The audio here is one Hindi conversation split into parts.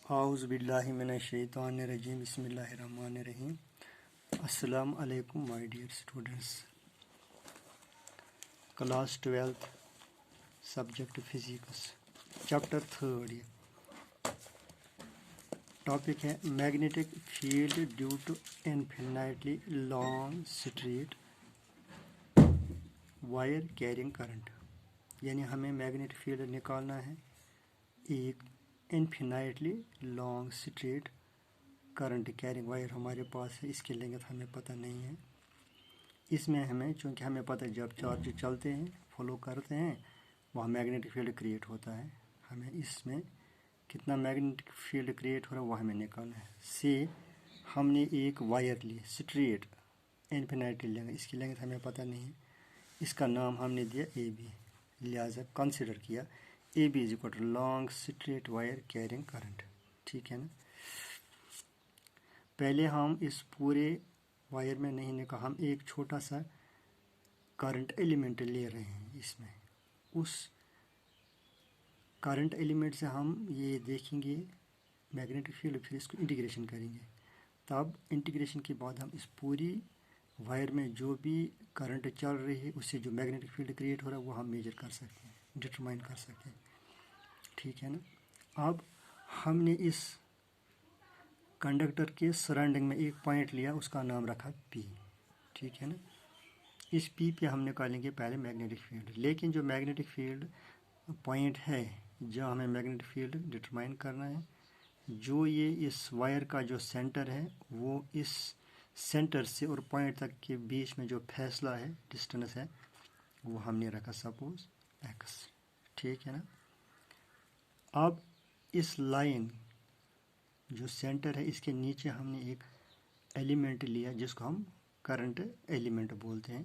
आउज़ु बिल्लाहि मिनश्शैतानिर्रजीम बिस्मिल्लाहिर्रहमानिर्रहीम। अस्सलामु अलैकुम my dear students. Class 12th subject physics chapter 3rd। ये टॉपिक है magnetic field due to infinitely long straight wire carrying current. यानी हमें मैग्नेटिक फील्ड निकालना है एक infinitely long straight current carrying wire हमारे पास है। इसकी लेंथ हमें पता नहीं है। इसमें हमें चूँकि हमें पता है जब चार्ज चलते हैं फॉलो करते हैं वहाँ मैग्नेटिक फील्ड क्रिएट होता है। हमें इसमें कितना मैग्नेटिक फील्ड क्रिएट हो रहा है वह हमें निकालना है। से हमने एक वायर ली स्ट्रेट इनफिनाइटली लेंथ, इसकी लेंथ हमें पता नहीं है। इसका नाम हमने दिया ए बी, लिहाजा कंसिडर किया A B is equal to long straight wire carrying current. ठीक है ना। पहले हम इस पूरे वायर में नहीं निकाल, हम एक छोटा सा करंट एलिमेंट ले रहे हैं। इसमें उस करंट एलिमेंट से हम ये देखेंगे मैग्नेटिक फील्ड, फिर इसको इंटीग्रेशन करेंगे। तब इंटीग्रेशन के बाद हम इस पूरी वायर में जो भी करंट चल रही है उससे जो मैग्नेटिक फील्ड क्रिएट हो रहा है वो हम मेजर कर सकते हैं, डिटरमाइन कर सकते हैं। ठीक है ना। अब हमने इस कंडक्टर के सराउंडिंग में एक पॉइंट लिया, उसका नाम रखा पी। ठीक है ना। इस पी पे हम निकालेंगे पहले मैग्नेटिक फील्ड। लेकिन जो मैग्नेटिक फील्ड पॉइंट है जो हमें मैग्नेटिक फील्ड डिटरमाइन करना है, जो ये इस वायर का जो सेंटर है वो इस सेंटर से और पॉइंट तक के बीच में जो फैसला है, डिस्टेंस है, वो हमने रखा सपोज एक्स। ठीक है ना। अब इस लाइन जो सेंटर है इसके नीचे हमने एक एलिमेंट लिया जिसको हम करंट एलिमेंट बोलते हैं।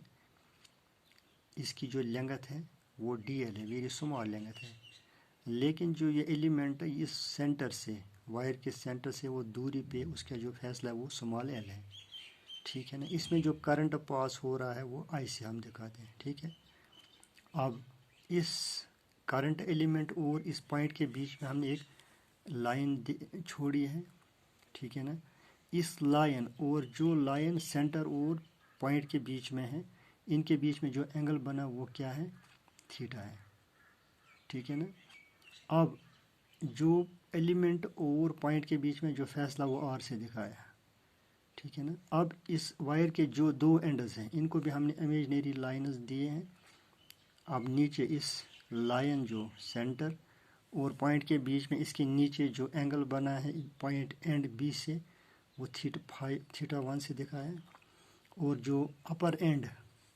इसकी जो लेंथ है वो DL है, वेरी स्मॉल लेंथ है। लेकिन जो ये एलिमेंट है इस सेंटर से, वायर के सेंटर से वो दूरी पे उसका जो फैसला है वो स्मॉल l है। ठीक है ना। इसमें जो करंट पास हो रहा है वो I से हम दिखाते हैं। ठीक है। अब इस करंट एलिमेंट और इस पॉइंट के बीच में हमने एक लाइन छोड़ी है। ठीक है ना। इस लाइन और जो लाइन सेंटर और पॉइंट के बीच में है, इनके बीच में जो एंगल बना वो क्या है, थीटा है। ठीक है ना। अब जो एलिमेंट और पॉइंट के बीच में जो फैसला वो R से दिखाया। ठीक है ना। अब इस वायर के जो दो एंडस हैं इनको भी हमने इमेजिनरी लाइन्स दिए हैं। अब नीचे इस लाइन जो सेंटर और पॉइंट के बीच में इसके नीचे जो एंगल बना है पॉइंट एंड बी से, वो थीटा 1 से दिखाया है। और जो अपर एंड,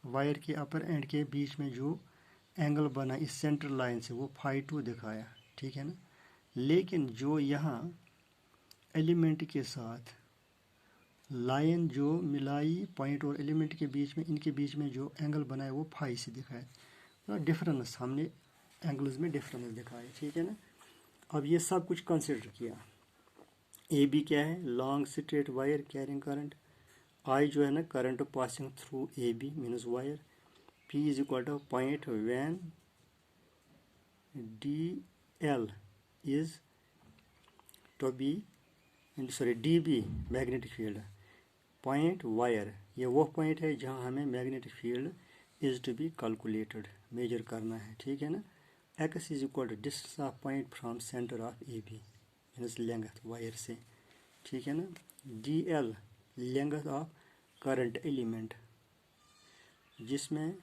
वायर के अपर एंड के बीच में जो एंगल बना इस सेंटर लाइन से वो फाई 2 दिखाया। ठीक है ना। लेकिन जो यहाँ एलिमेंट के साथ लाइन जो मिलाई पॉइंट और एलिमेंट के बीच में, इनके बीच में जो एंगल बना है वो फाई से दिखाया। तो डिफरेंस हमने एंगल्स में डिफरेंस दिखाया। ठीक है ना। अब ये सब कुछ कंसिडर किया। ए बी क्या है, long straight wire carrying current. I जो है ना current passing through A B means wire. P is equal to point when D L is to be D B magnetic field. Point wire ये वो पॉइंट है जहाँ हमें magnetic field is to be calculated, measure करना है। ठीक है ना। X is equal to distance of point from centre of A B means length wire से। ठीक है ना। D L length of current element, जिसमें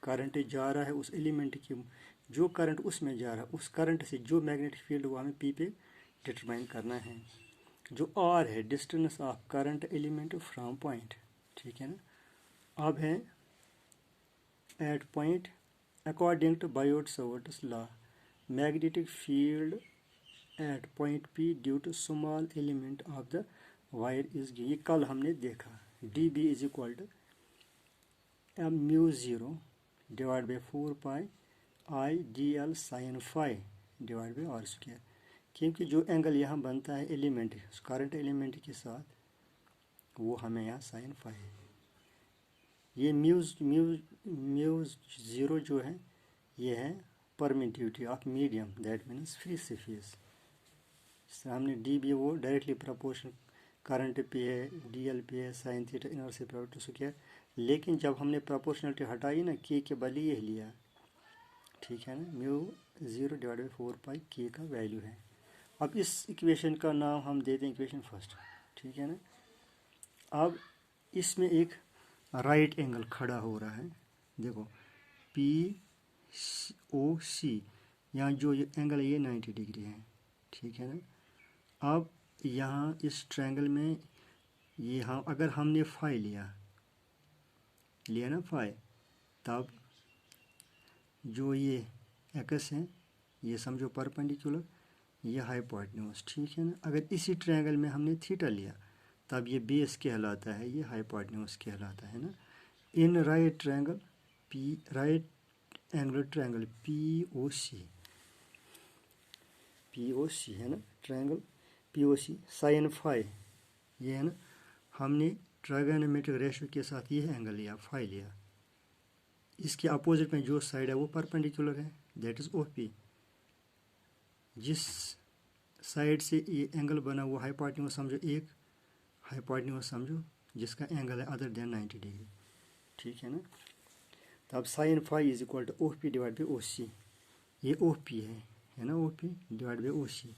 करंट जा रहा है उस एलिमेंट की, जो करंट उसमें जा रहा है उस करंट से जो मैग्नेटिक फील्ड वो हमें पी पे डिटरमाइन करना है। जो आर है distance of current element from point. ठीक है ना। अब है at point according to Biot Savart's law magnetic field at point P due to small element of the wire is, ये कल हमने देखा। D B is equal to M mu 0 divide by 4 pi I D L sine phi divide by R square. क्योंकि जो एंगल यहाँ बनता है एलिमेंट करंट एलिमेंट के साथ वो हमें यहाँ साइन फाई है। ये म्यूज 0 जो है ये है permittivity of medium, that means free surface. हमने डी बी वो डायरेक्टली प्रोपोर्शनल करंट पे है, डी एल पे है, sine theta inverse product square. लेकिन जब हमने प्रोपोर्शनलिटी हटाई ना, के बदले ये लिया, ठीक है ना, म्यू 0/4 पाई के का वैल्यू है। अब इस इक्वेशन का नाम हम देते हैं इक्वेशन फर्स्ट, ठीक है ना। अब इसमें एक राइट एंगल खड़ा हो रहा है, देखो पी ओ सी, यहाँ जो ये एंगल है ये 90 डिग्री है, ठीक है ना। अब यहाँ इस ट्रायंगल में ये अगर हमने फाई लिया ना फाई, तब जो ये एक्स है ये समझो परपेंडिकुलर, ये हाइपोटेन्यूज, ठीक है ना। अगर इसी ट्रायंगल में हमने थीटा लिया तब ये बेस कहलाता है, ये हाइपोटेन्यूज कहलाता है ना। In right triangle right angular triangle P O C है ना, triangle P O C sine phi ये है ना, हमने ट्रायगोनोमेट्रिक रेशियो के साथ ये एंगल लिया, फाई लिया। इसके अपोजिट में जो साइड है वो परपेंडिकुलर है, दैट इज ओ पी। जिस साइड से ये एंगल बना वो हाइपोटेन्यूज समझो, एक हाइपोटेन्यूज समझो जिसका एंगल है अदर देन 90 डिग्री, ठीक है ना। तब sine phi is equal to O P divide by O C, ये ओ पी है ना, O P divide by O C.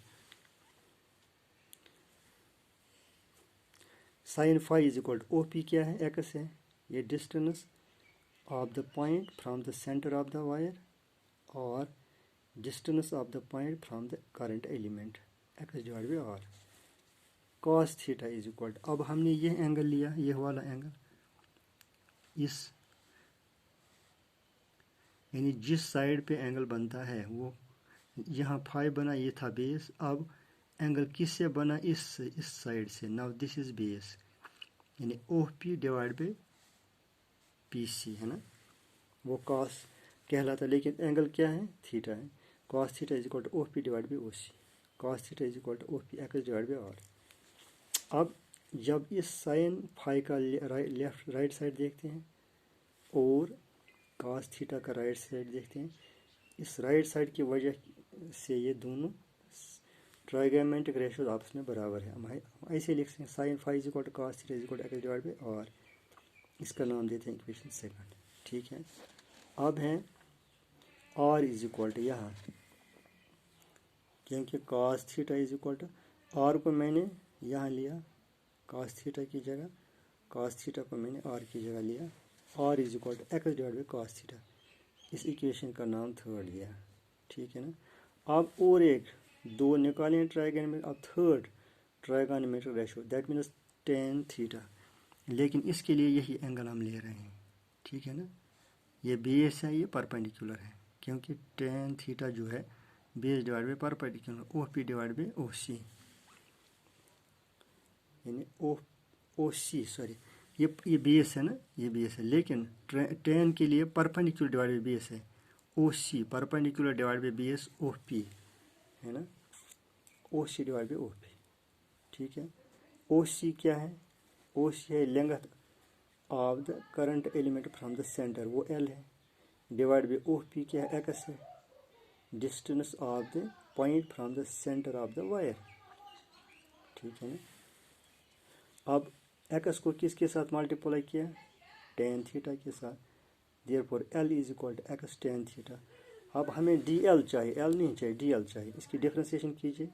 Sine phi is equal to O P क्या है, एक्स है, ये distance of the point from the centre of the wire और distance of the point from the current element, X divide by R. Cos theta is equal to, अब हमने ये एंगल लिया, ये वाला एंगल, इस यानी जिस साइड पे एंगल बनता है वो यहाँ फाई बना, ये था बेस। अब एंगल किससे बना, इस साइड से। नाउ दिस इज बेस, यानी O P divide by P C है ना, वो कॉस कहलाता है। लेकिन एंगल क्या है, थीटा है। Cos theta is equal to O P divide by O C, cos theta is equal to O P X divide by R. अब जब इस साइन फाई का लेफ्ट राइट साइड देखते हैं और कॉस थीटा का राइट साइड देखते हैं, इस राइट साइड की वजह से ये दोनों ट्राइगोनोमेट्रिक रेशियो आपस में बराबर है। हम ऐसे लिख सकते हैं, sine phi is equal to cos theta is equal to X divide by R. इसका नाम देते हैं इक्वेशन सेकंड, ठीक है। अब है आर इज इक्वल टू, यहाँ क्योंकि cos theta is equal to, R को मैंने यहाँ लिया कॉस थीटा की जगह, कॉस थीटा को मैंने आर की जगह लिया, R is equal to X divide by cos theta. इस इक्वेशन का नाम थर्ड दिया, ठीक है ना। अब और एक दो निकालें ट्राइगोनोमेट्रिक, अब third trigonometric ratio that means tan theta. लेकिन इसके लिए यही एंगल हम ले रहे हैं, ठीक है ना। ये बेस है, ये परपेंडिकुलर है, क्योंकि टेन थीटा जो है base divide by perpendicular, O P divide by O C, यानी ओ सी सॉरी, ये बेस है ना, ये बेस है। लेकिन टेन के लिए परपेंडिकुलर डिवाइड बाई बेस है, O C perpendicular divide by base O P है ना, O C divide by O P, ठीक है। ओ सी क्या है, ओ सी है length of the current element from the centre, वो एल है, डिवाइड बाई ओ पी क्या है, एक्स है, distance of the point from the centre of the wire, ठीक है ना। अब एक्स को किसके साथ मल्टीप्लाई किया, टेन थीटा के साथ, therefore L is equal to X tan theta. अब हमें डी एल चाहिए, एल नहीं चाहिए, डी एल चाहिए। इसकी डिफ्रेंसिएशन कीजिए,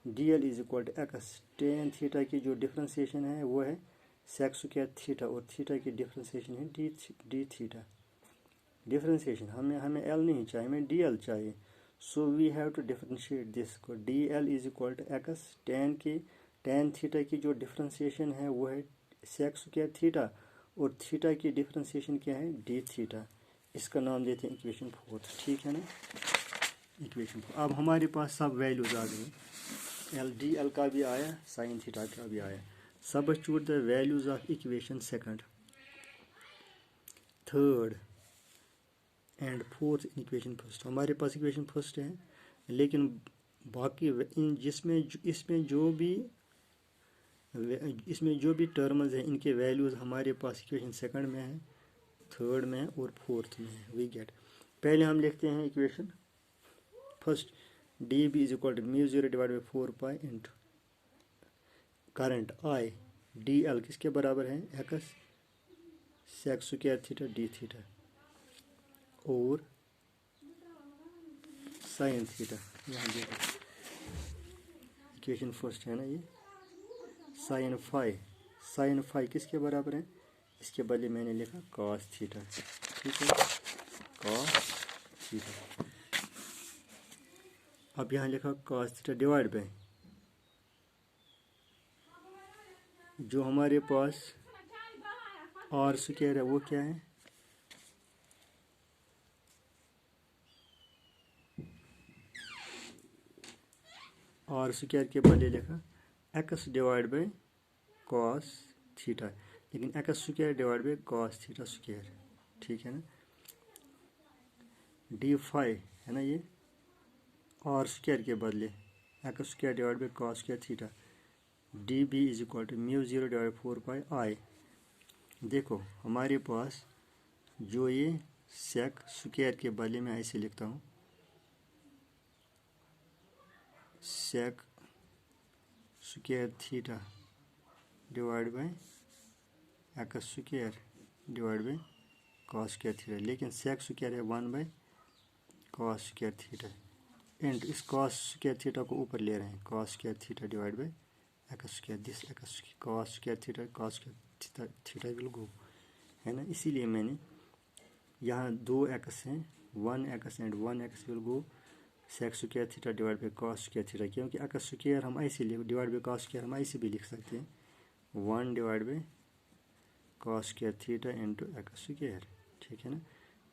D L is equal to X tan theta की जो डिफ्रेंसिएशन है वो है सेक स्क्वायर थीटा, और थीटा की डिफ्रेंसिएशन है डी थीटा। डिफ्रेंसिएशन हमें एल नहीं चाहिए, हमें डी एल चाहिए। So we have to differentiate this को, D L is equal to X tan theta की जो डिफ्रेंसिएशन है वो है सेक स्क्वायर थीटा, और थीटा की डिफ्रेंसिएशन क्या है, डी थीटा। इसका नाम देते हैं इक्वेशन फोर्थ, ठीक है ना, इक्वेशन फोर्थ। अब हमारे पास सब वैल्यूज आ गए, एल डी एल का भी आया, साइन थीटा का भी आया। Substitute the values of equation second, third and fourth in equation first. हमारे पास इक्वेशन फर्स्ट है, लेकिन बाकी इसमें जो भी टर्म्स हैं इनके वैल्यूज़ हमारे पास इक्वेशन सेकंड में है, थर्ड में है और फोर्थ में है। वी गेट, पहले हम लिखते हैं equation first, D B is equal to mu zero divide by 4 pi into current I D L किसके बराबर है X sec square theta D theta और साइन थीटा। यहाँ देखो इक्वेशन फर्स्ट है ना ये साइन फाई किसके बराबर है, इसके बदले मैंने लिखा कॉस थीटा, ठीक है कॉस थीटा। अब यहाँ लिखा कॉस थीटा डिवाइड बाय जो हमारे पास आर स्क्वायर है वो क्या है आर स्क्वायर के बदले लिखा X divide by cos theta, लेकिन X square divide by cos theta square, ठीक है ना। डी फाई है ना ये आर स्क्वायर के बदले X square divide by cos square theta D B is equal to mu zero divide 4 pi I. देखो हमारे पास जो ये सेक स्क्वायर के बदले में ऐसे लिखता हूँ sec square theta divide by X square divide by cos square theta, लेकिन सेक स्क्वायर है 1 by cos square theta and इस कॉस स्क्वायर थीटा को ऊपर ले रहे हैं cos square theta divide by X square this X cos square theta cos square theta will go, है ना। इसीलिए मैंने यहाँ 2 एक्स हैं 1 X and 1 X will go sec square theta divide by cos square theta, क्योंकि एक्स स्क्वायर हम ऐसे डिवाइड बाई कॉस स्क्वायर हम ऐसे भी लिख सकते हैं 1 divide by cos square theta into X square, ठीक है ना।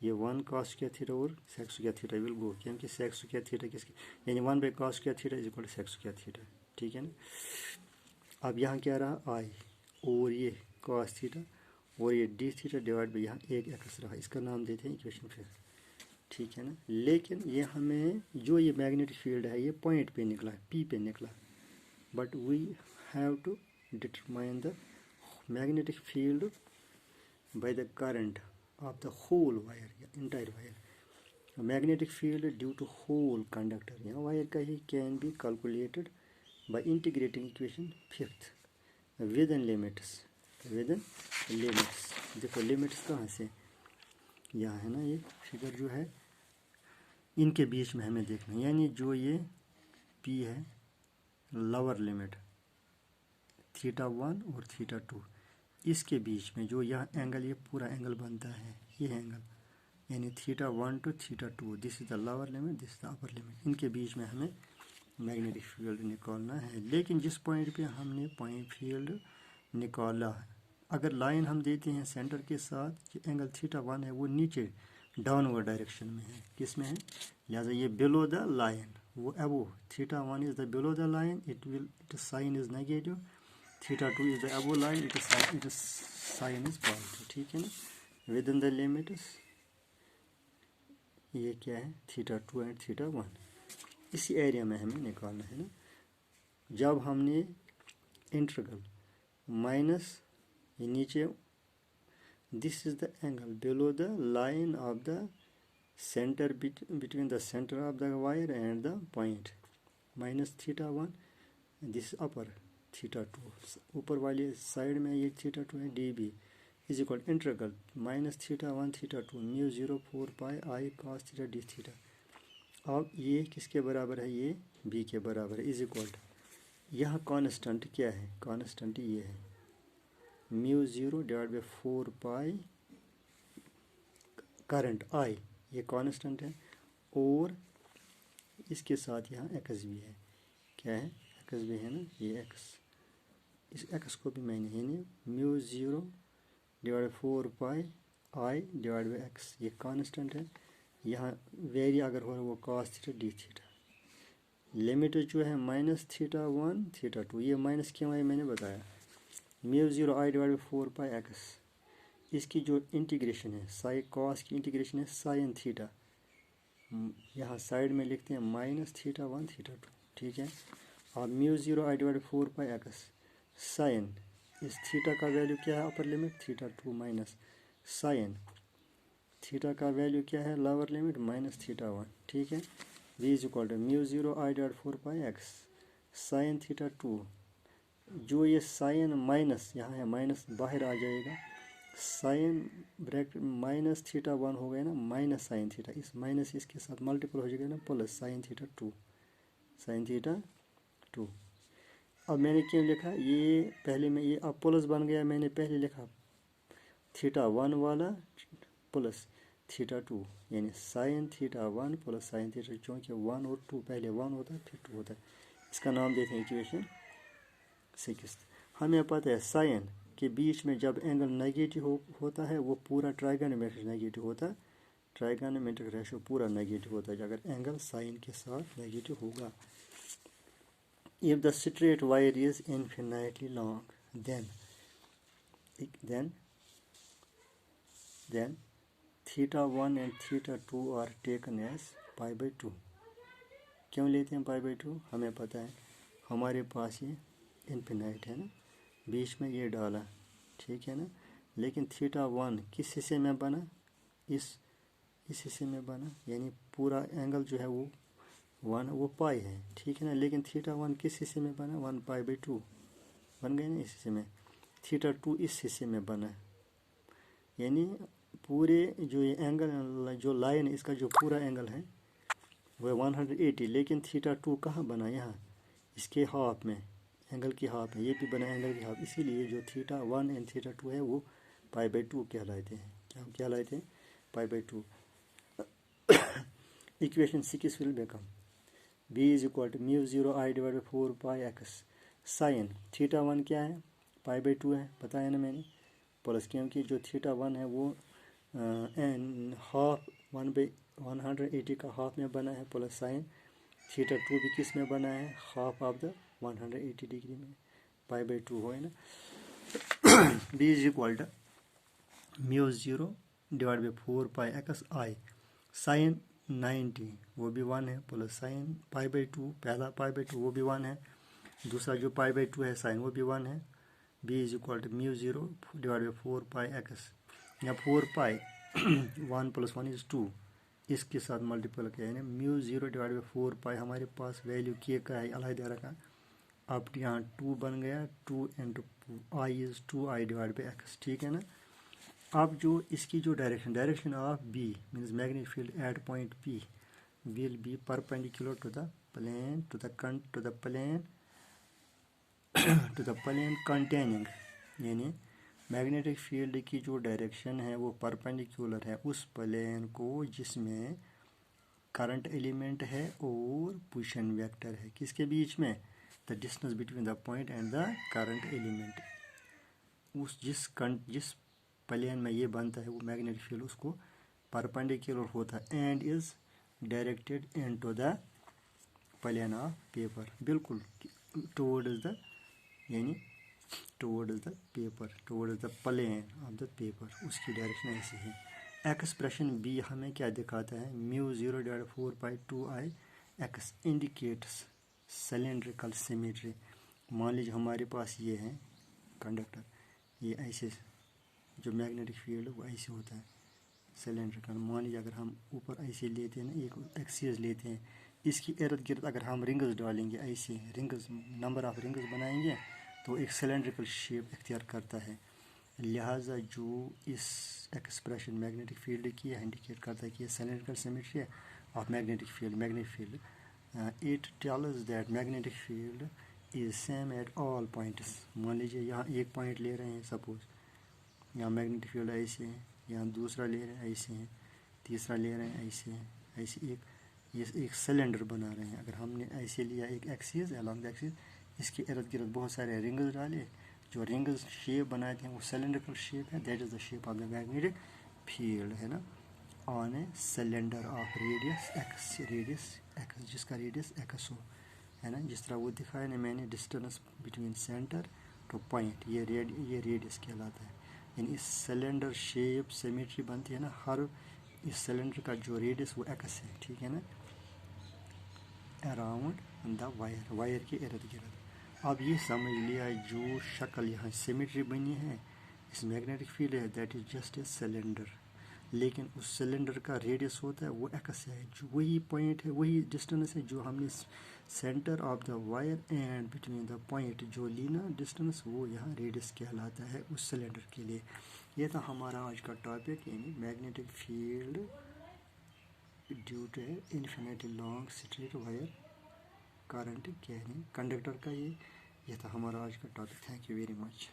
ये 1 कॉस स्क्वायर थीटा और sec square theta will go, क्योंकि सेक स्क्वायर थीटा किसकी यानी 1 by cos square theta is equal to sec square theta, ठीक है ना। अब यहाँ क्या रहा आई और ये कॉस थीटा और ये डी थीटा डिवाइड बाई यहाँ एक एक्स रहा, इसका नाम देते हैं इक्वेशन फिर, ठीक है ना। लेकिन ये हमें जो ये मैग्नेटिक फील्ड है ये पॉइंट पे निकला है पी पे निकला, but we have to determine the magnetic field by the current of the whole wire या entire wire. Magnetic field due to whole conductor या वायर का ही can be calculated by integrating equation fifth within limits देखो लिमिट्स कहाँ से यहाँ है ना, ये फिगर जो है इनके बीच में हमें देखना है, यानी जो ये P है लोअर लिमिट थीटा 1 और थीटा 2 इसके बीच में जो यह एंगल ये पूरा एंगल बनता है ये एंगल यानी theta 1 to theta 2 this is the lower limit this is the upper limit, इनके बीच में हमें मैग्नेटिक फील्ड निकालना है। लेकिन जिस पॉइंट पे हमने पॉइंट फील्ड निकाला है अगर लाइन हम देते हैं सेंटर के साथ जो एंगल थीटा 1 है वो नीचे डाउनवर्ड डायरेक्शन में है, किस में है, लिहाजा ये बिलो द लाइन वो above theta 1 is the below the line it sign is negative, theta 2 is the above line it sign is positive, ठीक है ना। विद इन द लिमिट्स ये क्या है थीटा 2 एंड थीटा 1 इसी एरिया में हमें निकालना है ना। जब हमने इंटीग्रल माइनस ये नीचे this is the angle below the line of the centre between the centre of the wire and the point minus theta 1 this upper theta 2 ऊपर वाली साइड में ये थीटा 2 है D B is equal integral minus theta 1 theta 2 mu 4 pi I cos theta D theta. अब ये किसके बराबर है ये बी के बराबर है इज इक्वल यहाँ कांस्टेंट क्या है कांस्टेंट ये है mu 0 divide by 4 pi current I ये कांस्टेंट है और इसके साथ यहाँ एक्स भी है, क्या है एक्स भी है ना, ये एक्स इस एक्स को भी मैंने यानी mu 0 divide 4 pi I divide by x ये कांस्टेंट है, यहाँ वेरी अगर हो वो cos theta D theta. Limit जो है माइनस थीटा 1 थीटा 2 ये माइनस क्यों है मैंने बताया mu 0 I divide by 4 pi x इसकी जो इंटीग्रेशन है साइन कॉस की इंटीग्रेशन है साइन थीटा, यहाँ साइड में लिखते हैं माइनस थीटा 1 थीटा 2, ठीक है। और mu 0 I divide 4 pi X sine इस थीटा का वैल्यू क्या है upper limit theta 2 minus sine theta का वैल्यू क्या है लोअर लिमिट माइनस थीटा 1, ठीक है। v is equal to mu zero I dot 4 pi x sine theta 2। जो ये साइन माइनस यहाँ है माइनस बाहर आ जाएगा, साइन ब्रैकेट माइनस थीटा 1 हो गया ना माइनस साइन थीटा, इस माइनस इसके साथ मल्टीपल हो जाएगा ना plus sign theta 2, sign theta 2। अब मैंने क्यों लिखा ये पहले में, ये अब प्लस बन गया, मैंने पहले लिखा थीटा 1 वाला प्लस थीटा 2, यानी sign theta 1 plus sine theta, क्योंकि 1 और 2 पहले 1 होता है फिर 2 होता है। इसका नाम देते हैं इक्वेशन 6। हमें पता है साइन के बीच में जब एंगल नेगेटिव होता है वो पूरा ट्राइगोनोमेट्रिक नेगेटिव होता है, ट्राइगोनोमेट्रिक रेशियो पूरा नेगेटिव होता है अगर एंगल साइन के साथ नेगेटिव होगा। If the straight wire is infinitely long then theta 1 and theta 2 are taken as π/2। क्यों लेते हैं π/2? हमें पता है हमारे पास ये इनफिनाइट है ना, बीच में ये डाला, ठीक है ना, लेकिन थीटा 1 किस हिस्से में बना, इस हिस्से में बना, यानी पूरा एंगल जो है वो 1 वो पाई है, ठीक है ना, लेकिन थीटा 1 किस हिस्से में बना, 1 π/2 बन गए ना इस हिस्से में, थीटा 2 इस हिस्से में बना, यानी पूरे जो ये एंगल जो लाइन इसका जो पूरा एंगल है वह 180, लेकिन थीटा 2 कहाँ बना, यहाँ इसके हाफ में, एंगल की हाफ में, ये भी बना एंगल की हाफ, इसीलिए जो थीटा 1 एंड थीटा 2 है वो π/2 कहलाते हैं। क्या कहलाते हैं? π/2। Equation 6 will become b is equal to mu zero I divide 4 π x sine theta 1 क्या है, π/2 है, बताया ना मैंने, प्लस क्योंकि जो थीटा 1 है वो हाफ 1/180 का हाफ में बना है, प्लस साइन थीटा 2 भी किस में बना है, हाफ ऑफ द 180 डिग्री में, π/2 हो है ना। b is equal to mu zero divide by 4 π x I sine 90 वो भी 1 है, प्लस साइन π/2, पहला π/2 वो भी 1 है, दूसरा जो π/2 है साइन वो भी 1 है। b is equal to mu zero divide by 4 π x, या 4 1 + 1 इज 2, इसके साथ मल्टीपल किया है ना, म्यू ज़ीरो डिवाइड बाई 4 हमारे पास वैल्यू के का है अलग रखा, अब यहाँ 2 बन गया, 2 × i is 2i divide by x, ठीक है ना। अब जो इसकी जो direction of b means magnetic field at point p will be perpendicular to the plane to the plane containing, यानी मैग्नेटिक फील्ड की जो डायरेक्शन है वो परपेंडिकुलर है उस प्लेन को जिसमें करंट एलिमेंट है और पोजीशन वेक्टर है, किसके बीच में, the distance between the point and the current element, उस जिस प्लेन में ये बनता है वो मैग्नेटिक फील्ड उसको परपेंडिकुलर होता है and is directed into the plane of paper, बिल्कुल टुवर्ड्स द, यानी towards the paper, towards the plane of the paper, उसकी डायरेक्शन ऐसी है। एक्सप्रेशन बी हमें क्या दिखाता है, mu zero divide 4 π 2i x indicates cylindrical symmetry. मान लीजिए हमारे पास ये है कंडक्टर, ये ऐसे जो मैग्नेटिक फील्ड वो ऐसे होता है सिलेंड्रिकल, मान लीजिए अगर हम ऊपर ऐसे लेते हैं ना, एक एक्सिस लेते हैं, इसकी इर्द गिर्द अगर हम रिंग्स डालेंगे, ऐसे रिंग्स नंबर ऑफ रिंग्स बनाएंगे तो एक सिलेंड्रिकल शेप इख्तियार करता है, लिहाजा जो इस एक्सप्रेशन मैग्नेटिक फील्ड की इंडिकेट करता है कि ये सिलेंड्रिकल सिमेट्री है of magnetic field it tells that magnetic field is same at all points. मान लीजिए यहाँ एक पॉइंट ले रहे हैं, सपोज यहाँ मैग्नेटिक फील्ड ऐसे है, यहाँ दूसरा ले रहे हैं ऐसे हैं, तीसरा ले रहे हैं ऐसे हैं, ऐसे एक सिलेंडर बना रहे हैं। अगर हमने ऐसे लिया एक एक्सिस अलॉन्ग द एक्सिस, इसके इर्द गिर्द बहुत सारे रिंग्स डाले, जो रिंग्स शेप बनाते हैं वो सिलेंड्रिकल शेप है, that is the shape of the magnetic field, है ना, on a cylinder of radius x, जिसका रेडियस एक्स हो, है ना, जिस तरह वो दिखाया ना मैंने, distance between centre two point, ये रेडियस कहलाता है। यानी इस सिलेंडर शेप सिमेट्री बनती है ना, हर इस सिलेंडर का जो रेडियस वो एक्स है, ठीक है ना, अराउंड द वायर के इर्द गिर्द। अब ये समझ लिया जो शक्ल यहाँ सिमेट्री बनी है इस मैग्नेटिक फील्ड है, that is just a cylinder, लेकिन उस सिलेंडर का रेडियस होता है वो एक्स है, जो वही पॉइंट है, वही डिस्टेंस है जो हमने centre of the wire and between the point जो ली ना डिस्टेंस, वो यहाँ रेडियस कहलाता है उस सिलेंडर के लिए। ये था हमारा आज का टॉपिक, यानी magnetic field due to infinity long straight wire current, यानी कंडक्टर का ये था हमारा आज का topic. Thank you very much.